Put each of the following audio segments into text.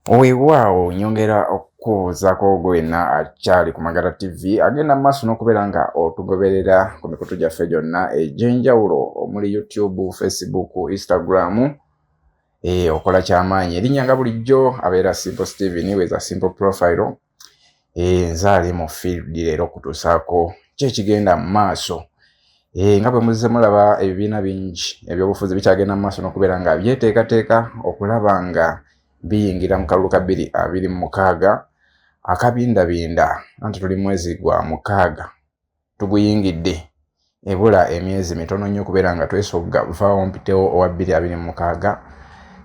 Weewaawo nyongera okukubuuzaako gwena akyali ku Magala TV agenda mu maaso n'okubeera nga otugoberera ku mikutu gyaffe gyonna egy'enjawulo omuli YouTube, Facebook, Instagram. Okola kyamaanyi erinnya nga bulijjo abeera Simple Steven with a simple profile. Nzaali mu field leero okutuusaako ki ekigenda mu maaso. Nga bwe muzze mulaba ebibiina bingi ebyobufuzi bikyagenda mu maaso n'okubeera nga byeteekateeka okulaba nga biyingira mu kalulu ka 2026 akabindabinda anti tuli mwezi gwa mukaaga tuguyingidde ebula emyezi mitono nnyo okubeera nga twesogga vaawo mpitewo owa 2026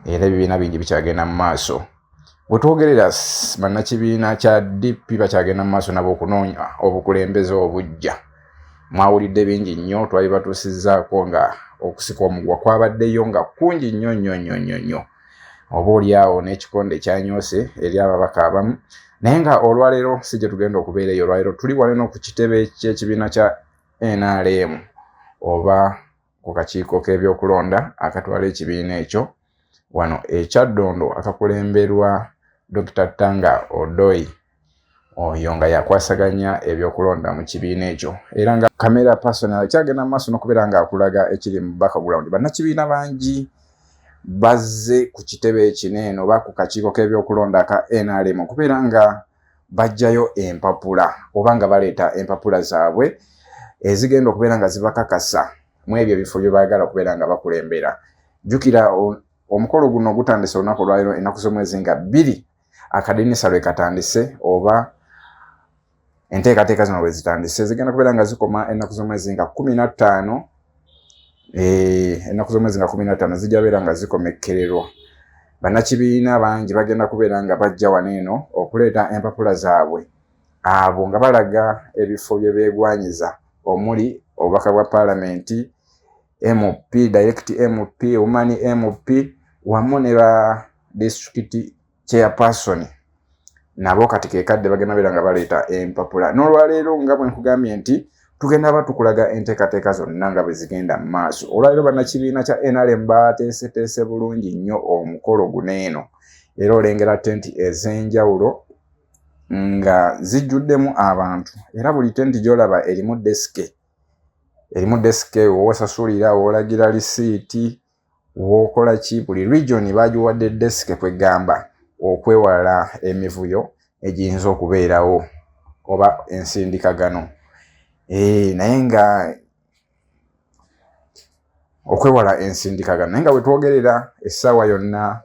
era ebibiina bingi bikyagenda mu maaso. Bwe twogerera bannakibiina kya DP bakyagenda mu maaso nabo okunoonya obukulembeze obujja. Mwawulidde bingi nnyo twali batuusizzaako nga okusika omugwa kwabaddeyo nga kungi nnyo. Oba oliawo n'ekikonde kyanyoose eri ababaka abamu naye nga olwaleero si gye tugenda okubeera eyo. Olwaleero tuli wano ku kitebe ky'ekibiina kya NRM oba ku kakiiko k'ebyokulonda akatwala ekibiina ekyo wano ekyaddondo akakulemberwa Dr. Tanga Odoi. Oyo nga yakwasaganya ebyokulonda mu kibiina ekyo era nga kamera personal kyagenda mu maaso n'okubeera nga akulaga ekiri mu background. Bannakibiina bangi bazze ku kitebe kinene oba ku kakiiko k'ebyokulonda ka NRM okubeera nga bajjayo empapula oba nga baleeta empapula zaabwe ezigenda okubeera nga zibakakasa mu ebyo ebifo bye baagala okubeera nga bakulembera. Jjukira omukolo guno gutandise olunaku olwaleero ennaku z'omwezi nga 2 akadinisa lwe katandise oba enteekateeka zino bwe zitandise zigenda kubeera nga zikoma ennaku z'omwezi nga 15. Ennaku z'omwezi nga 15 zijja beera nga zikomekkererwa. Bannakibiina bangi bagenda kubeera nga bajja wano eno okuleeta empapula zaabwe abo nga balaga ebifo bye beegwanyiza omuli obubaka bwa paalamenti, MP, direct MP, woman MP wamu ne ba district chairperson nabo kati kekadde bagenda beera nga baleeta empapula. N'olwaleero nga bwe nkugambye nti tugenda batukulaga enteekateeka zonna nga bwe zigenda mu maaso. Olwaleero bannakibiina kya NRM bateeseteese bulungi nnyo omukolo guno eno era olengera tenti ez'enjawulo nga zijjuddemu abantu era buli tenti gy'olaba erimu desike w'osasulira w'olagira lisiiti w'okola ki buli region baagiwadde desike kwegamba okwewala emivuyo egiyinza okubeerawo oba ensindikagano. Naye nga okwewala ensindikagano naye nga bwe twogerera essaawa yonna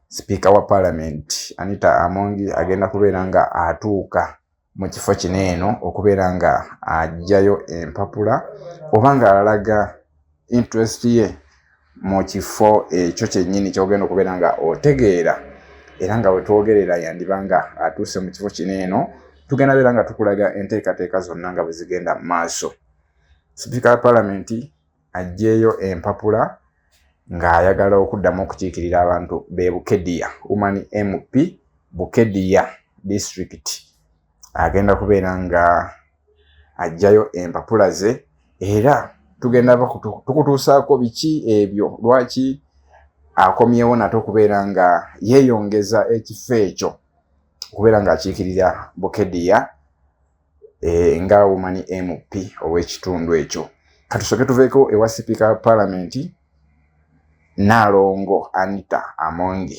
sipiika wa paalamenti Anita Among agenda kubeera nga atuuka mu kifo kino eno okubeera nga ajjayo empapula oba nga alaga interest ye mu kifo ekyo kyennyini ky'ogenda okubeera nga otegeera era nga bwe twogerera yandiba nga atuuse mu kifo kino eno tugenda beera nga tukulaga enteekateeka zonna nga bwe zigenda mu maaso. Sipiika wa paalamenti aggyeeyo empapula ng'ayagala okuddamu okukiikirira abantu b'e Bukedya, woman MP Bukedya district. Agenda kubeera nga aggyayo empapula ze era tugenda tukutuusaako biki ebyo lwaki akomyewo nate okubeera nga yeeyongeza ekifo ekyo okubeera ng'akiikirira Bukedya nga woman MP ow'ekitundu ekyo. Katusooke tuveeko ewa sipiika wa paalamenti Nnaalongo Anita Among.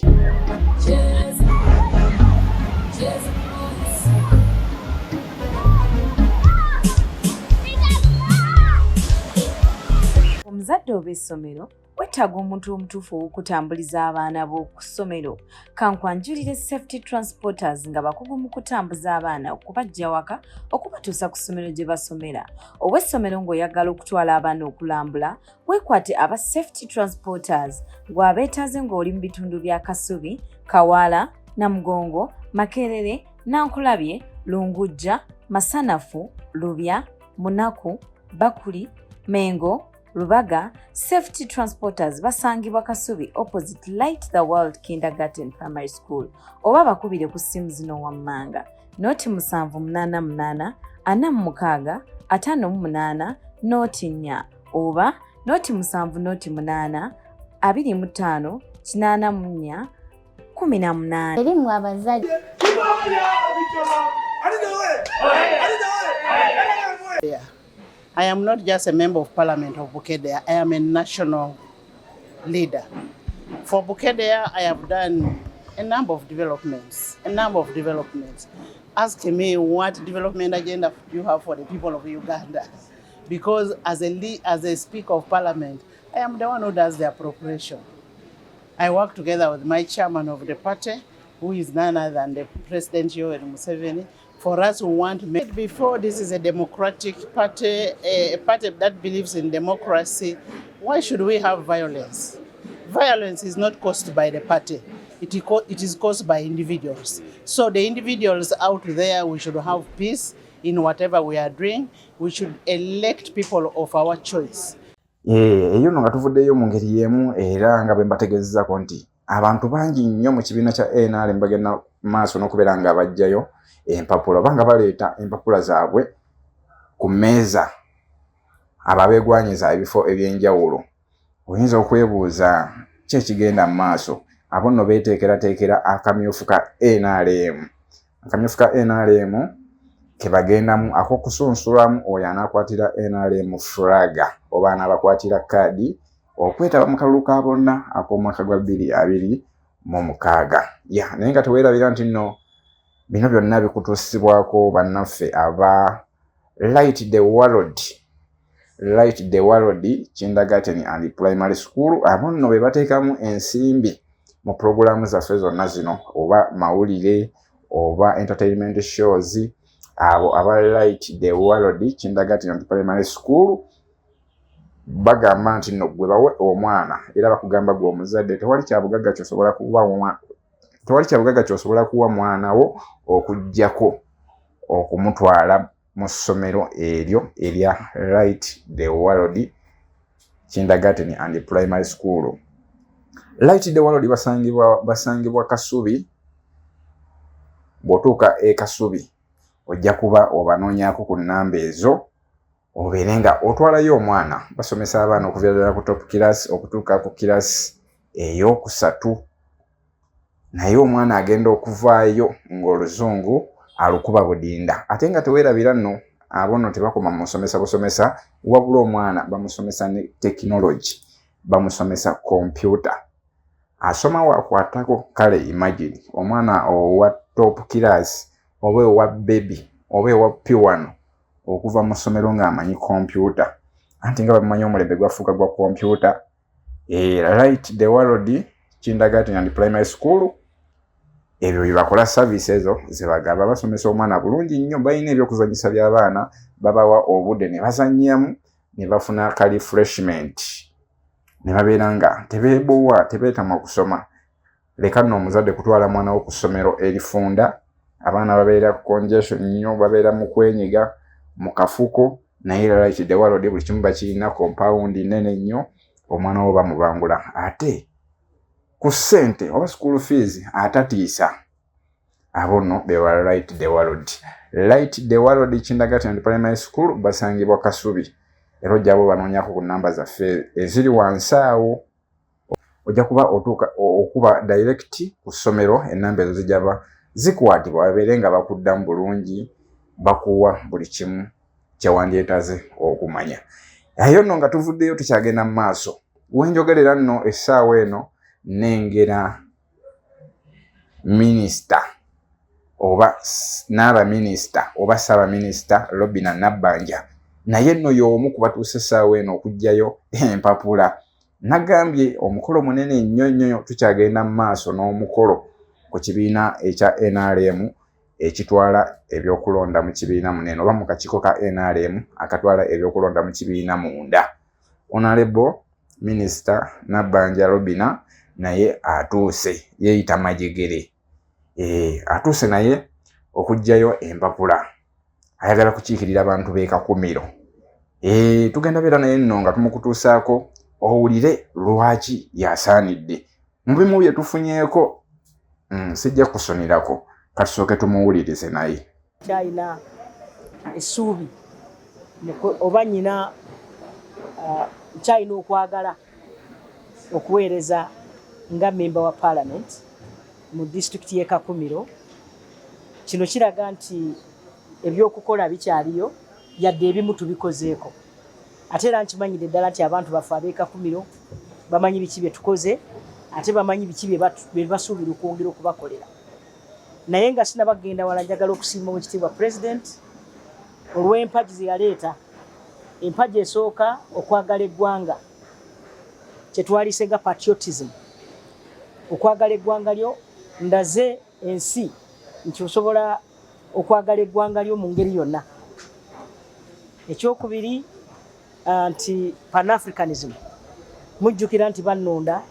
Omuzadde ob'essomero weetaaga omuntu omutuufu ow'okutambuliza abaana b'oku ssomero. Kankwanjulire Safety Transporters nga bakugu mu kutambuza abaana okubaggya waka okubatuusa ku ssomero gye basomera. Ow'essomero ng'oyagala okutwala abaana okulambula weekwate aba Safety Transporters gw'abeetaaze ng'oli mu bitundu bya Kasubi, Kawaala, Namugongo, Makerere, Nankulabye, Lungujja, Masanafu, Lubya, Munaku, Bakuli, Mengo, Rubaga. Safety Transporters basangibwa Kasubi opposite Light the World Kindergarten Primary School oba bakubire ku ssimu zino wammanga noti 788 46 58 noti 4 oba noti 7 noti 8 25 84 18. Erimu abazadde. I am not just a member of parliament of Bukedea, I am a national leader. For Bukedea, I have done a number of developments. Ask me what development agenda you have for the people of Uganda. Because as a Speaker of Parliament, I am the one who does the appropriation. I work together with my chairman of the party, who is none other than the President Yoweri Museveni, for us who want to make before this is a democratic party, a party that believes in democracy. Why should we have violence? Violence is not caused by the party. It is caused by individuals. So the individuals out there, we should have peace in whatever we are doing. We should elect people of our choice. Eyo no nga tuvuddeyo mu ngeri y'emu era nga bwe mbategeezezzaako nti abantu bangi nnyo mu kibiina kya NRM bagenda maaso n'okubeera nga bajjayo empapula oba nga baleeta empapula zaabwe ku mmeeza ababeegwanyiza ebifo eby'enjawulo. Oyinza okwebuuza ki ekigenda mu maaso. Abo nno beeteekerateekera akamyufu ka NRM. Akamyufu ka NRM ke bagendamu ak'okusunsulamu oyo anaakwatira NRM fulaga oba anaabakwatira kaadi okwetaba mu kalulu ka bonna ak'omwaka gwa 2026. Naye nga teweerabira nti nno bino byonna bikutuusibwako bannaffe aba Light the World Kindergarten and Primary School. Abo nno be bateekamu ensimbi mu programu zaffe zonna zino, oba mawulire oba entertainment shows. Abo aba Light the World Kindergarten and Primary School bagamba nti nno gwe bawe omwana era bakugamba gwe omuzadde tewali kyabugagga ky'osobola kuwa mwana wo okujjako okumutwala mu ssomero eryo erya Light the World Kindergarten and Primary School. Light the World basangibwa Kasubi. Bw'otuuka Kasubi ojja kuba obanoonyaako ku nnamba ezo obeere nga otwalayo omwana. Basomesa abaana okuva ddala ku top class okutuuka ku class ey'okusatu, naye omwana agenda okuvaayo ng'oluzungu alukuba budinda. Ate nga teweerabira nno abo nno tebakoma mu busomesa wabula omwana bamusomesa ne technology, bamusomesa computer. Asoma waakwatako kale imagine omwana owa top class oba owa baby oba owa P1 okuva mu ssomero ng'amanyi computer. Anti nga bamanyi omulembe gwafuuka gwa computer. Light the World Kindergarten and Primary School ebyo byebakola service ezo zebagaba basomesa omwana bulungi nnyo. Balina ebyokuzanyisa by'abaana, babawa obudde ne bazannyamu ne bafuna ka refreshment ne babeera nga tebeebowa tebeetamwa kusoma. Leka nno omuzadde kutwala mwana wo ku ssomero erifunda. Abaana babeera congestion nnyo, babeera mu kwenyiga mu kafuko, naye Light the World buli kimu bakirina compound nene nnyo, omwana wo bamubangula. Ate ku ssente oba school fees atatiisa. Abo nno bewa Light the World. Light the World Kindergarten and Primary School basangibwa Kasubi. Era ojja bo banoonyako ku nnamba zaffe eziri wansi awo. Ojja kuba okuba direct ku ssomero, ennamba ezo zijja zikwatibwa babeere nga bakuddamu bulungi, bakuwa buli kimu kye wandyetaze okumanya. Ayo nno nga tuvuddeyo tukyagenda mu maaso. Wenjogerera nno essaawa eno nnengera minisita oba Nnaabaminisita oba Ssaabaminisita Robinah Nabbanja, naye nno y'omu ku batuuse essaawa eno okuggyayo empapula. Nagambye omukolo munene nnyo tukyagenda mu maaso n'omukolo ku kibiina ekya NRM ekitwala ebyokulonda mu kibiina munene oba mu kakiiko ka NRM akatwala ebyokulonda mu kibiina munda. Honorable Minister Nabbanja Robinah naye atuuse, yeeyita Majegere. Atuuse naye okuggyayo empapula. Ayagala kukiikirira abantu b'e Kakumiro. Tugenda beera naye nno nga tumukutuusaako owulire lwaki yasaanidde. Mu bimu bye tufunyeeko sijja kusonirako, katusooke tumuwulirize naye. Kyalina essuubi oba nnyina kyalina okwagala okuweereza nga member wa parliament mu disitulikiti y'e Kakumiro. Kino kiraga nti ebyokukola bikyaliyo yadde ebimu tubikozeeko. Ate era nkimanyire ddala nti abantu baffe ab'e Kakumiro bamanyi biki bye tukoze ate bamanyi biki bye basuubira okwongera okubakolera. Naye nga sinabagenda wala njagala okusiima Oweekitiibwa President olw'empagi ze yaleeta. Empagi esooka okwagala eggwanga kye twalise nga patriotism. Okwagala eggwanga lyo ndaze ensi nti osobola okwagala eggwanga lyo mu ngeri yonna. Ekyokubiri nti Pan-Africanism. Mujjukira nti bannonda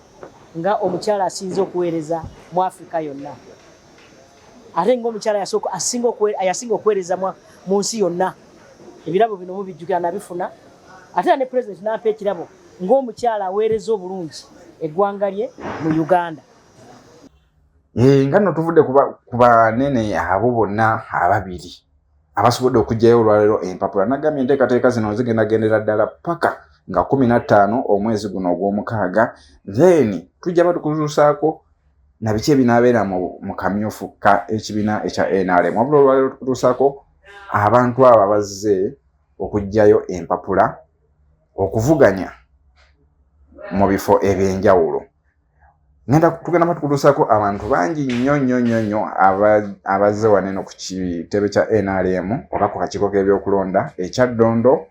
nga omukyala asinze okuweereza mu Afrika yonna. Ate ng'omukyala yasinga okuweereza mu nsi yonna. Ebirabo bino mubijjukira nabifuna. Ate ne President n'ampa ekirabo ng'omukyala aweereza obulungi eggwanga lye mu Uganda. Nga nno tuvudde ku banene abo bonna ababiri abasobodde okugyayo olwaleero empapula. Nagambye enteekateeka zino zigendagendera ddala paka nga 15 omwezi guno ogw'omukaaga. Then tujja batukutuusaako na biki ebinaabeera mu kamyufu ka ekibiina ekya NRM. Wabula olwaleero tukutuusaako abantu abo abazze okuggyayo empapula okuvuganya mu bifo ebyenjawulo. Tugenda batukutuusaako abantu bangi nnyo abazze waneno ku kitebe kya NRM oba ku kakiiko k'ebyokulonda ekya Ddondo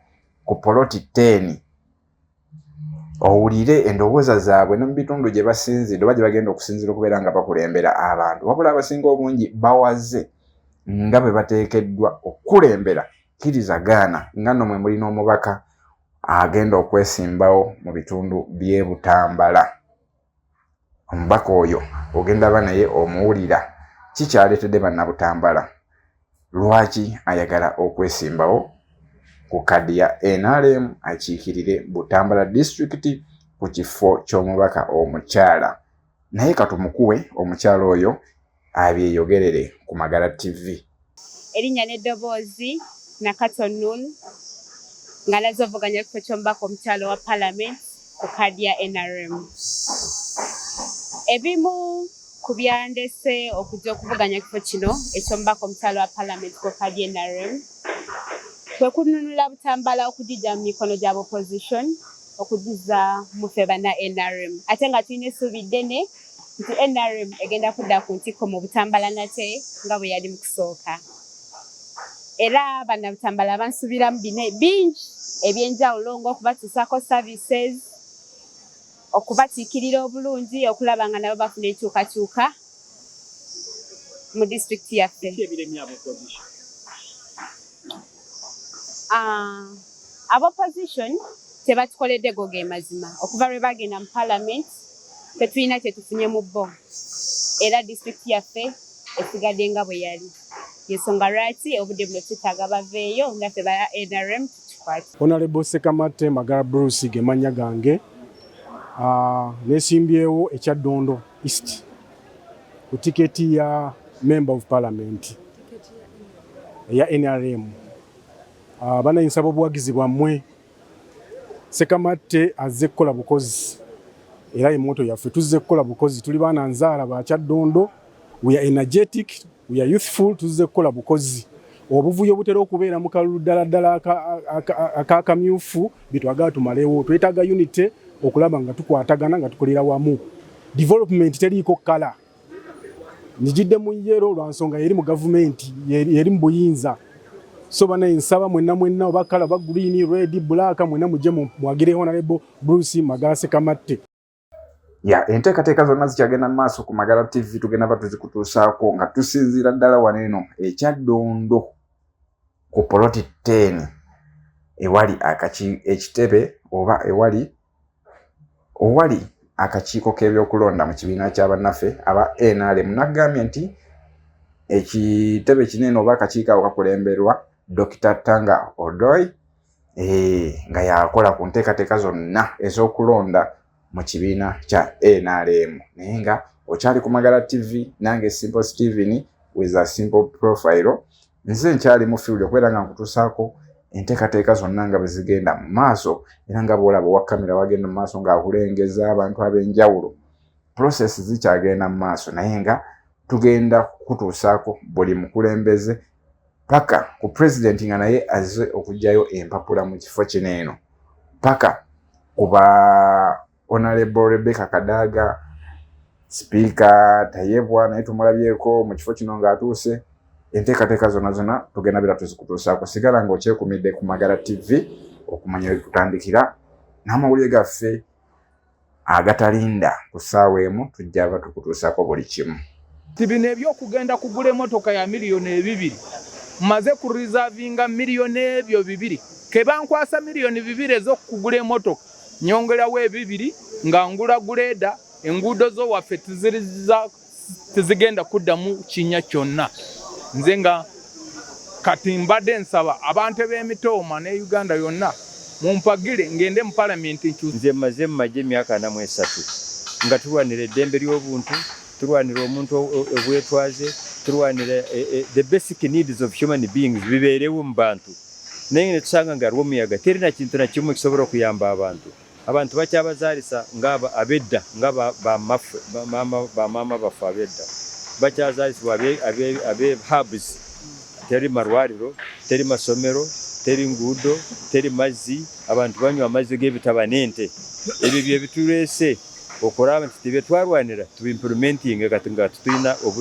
ku poloti 10. Owulire endowooza zaabwe ne mu bitundu gye basinzidde oba gye bagenda okusinzira okubeera nga bakulembera abantu. Wabula abasinga obungi bawaze nga bwe bateekeddwa okulembera kkirizagaana nga nno mwe mulina omubaka agenda okwesimbawo mu bitundu by'e Butambala. Omubaka oyo ogenda ba naye omuwulira kikyaleetedde bannabutambala lwaki ayagala okwesimbawo ku kadi ya NRM akiikirire Butambala disitulikiti ku kifo ky'omubaka omukyala. Naye katumukuwe omukyala oyo abyeyogerere ku Magala TV. Erinnya n'eddoboozi Nakato Nul nga nazo ovuganya ekifo ky'omubaka omukyala wa Parliament ku kadi ya NRM. Ebimu ku byandese okujja okuvuganya ekifo kino eky'omubaka omukyala wa Parliament ku kadi ya NRM kwe kununula Butambala okugijja mu mikono gy'aba opposition okugiza mu ffe banna NRM. Ate nga tulina essuubi ddene nti NRM egenda kudda ku ntikko mu Butambala nate nga bwe yali mu kusooka. Era bannabutambala bansuubiramu bingi ebyenjawulo ng'okubatuusaako services, okubatiikirira obulungi, okulaba nga nabo bafuna enkyukakyuka mu disitulikiti yaffe. Ab'opposition tebatukoledde go ge mazima. Okuva lwe bagenda mu Parliament tetulina kye tufunye mu bo. Era disitulikiti yaffe esigadde nga bwe yali. Yensonga lwaki obudde buno tutaaga baveeyo naffe ba NRM tukikwate. Honorable Sekamatte Magala Bruce ge mannya gange. Nesimbyewo ekya Ddondo East ku tiketi ya Member of Parliament ya NRM. Banayinza obuwagizi bwammwe. Sekamatte azze kukola bukozi era emmoto yaffe tuzze kukola bukozi. Tuli baana nzaala ba kya Ddondo. We are energetic, we are youthful, tuzze kukola bukozi. Obuvuyo butera okubeera mu kalulu ddala akamyufu bitwagala tumalewo. Twetaaga unity okulaba nga tukwatagana nga tukolera wamu. Development teriiko kala. Nijidde mu yero lwa nsonga yeri mu government yeri mu buyinza. So banayensaba mwenna oba kala ba green, red, black mwenna mujje mwagire Honorable Bruce Magala Sekamatte. Enteekateeka zonna zikyagenda mu maaso ku Magala TV. Tugenda batuzikutuusaako nga tusinziira ddala waneeno ekya Ddondo ku poloti 10 ewali ekitebe oba ewali akakiiko k'ebyokulonda mu kibiina kya bannaffe aba NRM. Nagambye nti ekitebe kinene oba akakiiko ako kakulemberwa Dr. Tanga Odoi nga yakola ku nteekateeka zonna ez'okulonda mu kibiina kya NRM. Naye nga okyali ku Magala TV nange Simple Steven with a simple profile. Nze nkyali mu field okubeera nga nkutuusaako enteekateeka zonna nga bwe zigenda mu maaso era nga bw'olaba owa kamera wagenda mu maaso ng'akulengeza abantu ab'enjawulo. Process zikyagenda mu maaso naye nga tugenda kutuusaako buli mukulembeze paka ku president nga naye azze okugjayo empapula mu kifo kino eno paka kuba Honorable Rebecca Kadaga Speaker Tayebwa naye tumulabyeko mu kifo kino ng'atuuse enteekateeka zonna tugenda bira tuzikutuusaako sigala ng'okyekumidde ku Magala TV okumanya tutandikira n'amawulire gaffe agatalinda ku ssaawa emu tujja batukutuusaako buli kimu. Bino ebyokugenda kugula emmotoka ya miliyoni 2 mmaze ku reservinga miliyoni ebyo 2 ke bankwasa miliyoni 2 ez'okugula emmotoka nyongerawo 2 nga ngula guleda enguudo zo waffe tizigenda kuddamu kinnya kyonna. Nze nga kati mbadde nsaba abantu b'Emitooma ne Uganda yonna mumpagire ngende mu parliament nze maze mmaje emyaka 43 nga tulwanira eddembe ly'obuntu tulwanira omuntu obwetwaze tulwanira the basic needs of human beings bibeerewo mu bantu naye ne tusanga nga aliwo omuyaga terina kintu na kimu kisobola okuyamba abantu bakyabazaalisa ng'aba abedda nga bamaama baffe abedda bakyazaalisibwa abe hubs teri malwaliro teri masomero teri nguudo teri mazzi abantu banywa amazzi g'ebitaba n'ente ebyo bye bituleese okulaba nti tebye twarwanira tubimplementing nga tulina